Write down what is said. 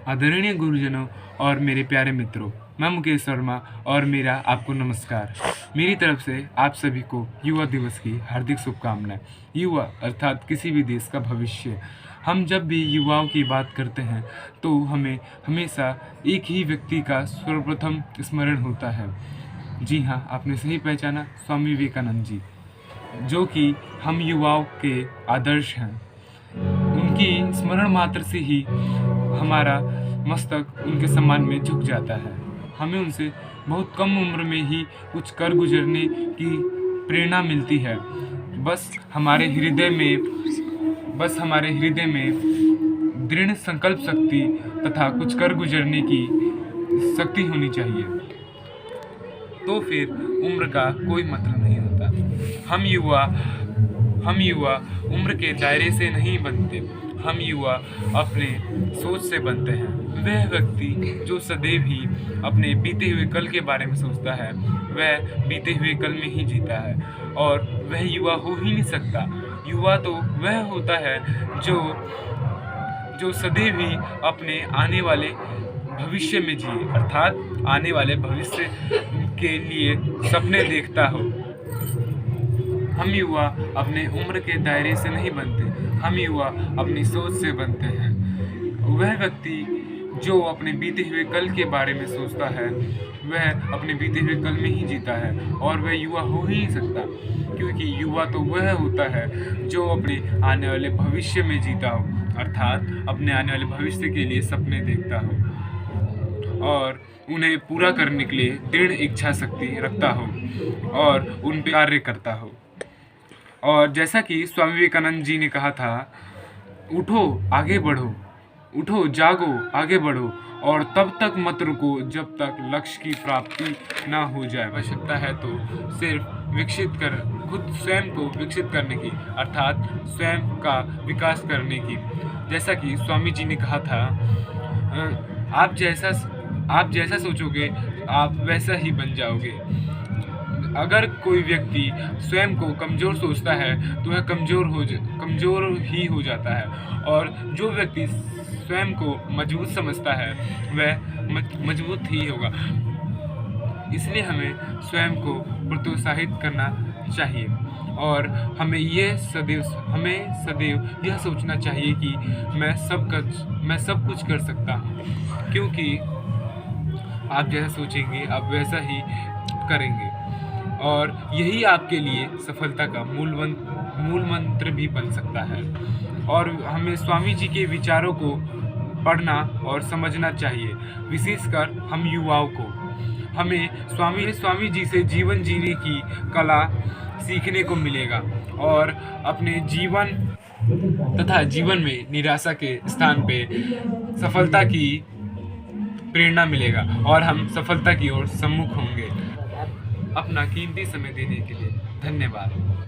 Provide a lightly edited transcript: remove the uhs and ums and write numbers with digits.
आदरणीय गुरुजनों और मेरे प्यारे मित्रों, मैं मुकेश शर्मा और मेरा आपको नमस्कार। मेरी तरफ से आप सभी को युवा दिवस की हार्दिक शुभकामनाएं। युवा अर्थात किसी भी देश का भविष्य। हम जब भी युवाओं की बात करते हैं तो हमें हमेशा एक ही व्यक्ति का सर्वप्रथम स्मरण होता है। जी हाँ, आपने सही पहचाना, स्वामी विवेकानंद जी, जो कि हम युवाओं के आदर्श हैं। उनकी स्मरण मात्र से ही हमारा मस्तक उनके सम्मान में झुक जाता है। हमें उनसे बहुत कम उम्र में ही कुछ कर गुजरने की प्रेरणा मिलती है। बस हमारे हृदय में दृढ़ संकल्प शक्ति तथा कुछ कर गुजरने की शक्ति होनी चाहिए, तो फिर उम्र का कोई मतलब नहीं होता। हम युवा उम्र के दायरे से नहीं बनते, हम युवा अपने सोच से बनते हैं। वह व्यक्ति जो सदैव ही अपने बीते हुए कल के बारे में सोचता है, वह बीते हुए कल में ही जीता है और वह युवा हो ही नहीं सकता। युवा तो वह होता है जो सदैव ही अपने आने वाले भविष्य में जिए, अर्थात आने वाले भविष्य के लिए सपने देखता हो। हम युवा अपने उम्र के दायरे से नहीं बनते, हम युवा अपनी सोच से बनते हैं। वह व्यक्ति जो अपने बीते हुए कल के बारे में सोचता है, वह अपने बीते हुए कल में ही जीता है और वह युवा हो ही नहीं सकता, क्योंकि युवा तो वह होता है जो अपने आने वाले भविष्य में जीता हो, अर्थात अपने आने वाले भविष्य के लिए सपने देखता हो और उन्हें पूरा करने के लिए दृढ़ इच्छा शक्ति रखता हो और उन पर कार्य करता हो। और जैसा कि स्वामी विवेकानंद जी ने कहा था, उठो आगे बढ़ो, उठो जागो आगे बढ़ो और तब तक मत रुको जब तक लक्ष्य की प्राप्ति ना हो जाए। आवश्यकता है तो सिर्फ खुद स्वयं को विकसित करने की, अर्थात स्वयं का विकास करने की। जैसा कि स्वामी जी ने कहा था, आप जैसा सोचोगे आप वैसा ही बन जाओगे। अगर कोई व्यक्ति स्वयं को कमज़ोर सोचता है तो वह कमज़ोर ही हो जाता है और जो व्यक्ति स्वयं को मजबूत समझता है वह मजबूत ही होगा। इसलिए हमें स्वयं को प्रोत्साहित करना चाहिए और हमें सदैव यह सोचना चाहिए कि मैं सब कुछ कर सकता हूँ, क्योंकि आप जैसा सोचेंगे आप वैसा ही करेंगे और यही आपके लिए सफलता का मूल मंत्र भी बन सकता है। और हमें स्वामी जी के विचारों को पढ़ना और समझना चाहिए, विशेषकर हम युवाओं को। हमें स्वामी जी से जीवन जीने की कला सीखने को मिलेगा और अपने जीवन में निराशा के स्थान पे सफलता की प्रेरणा मिलेगा और हम सफलता की ओर सम्मुख होंगे। अपना कीमती समय देने के लिए धन्यवाद।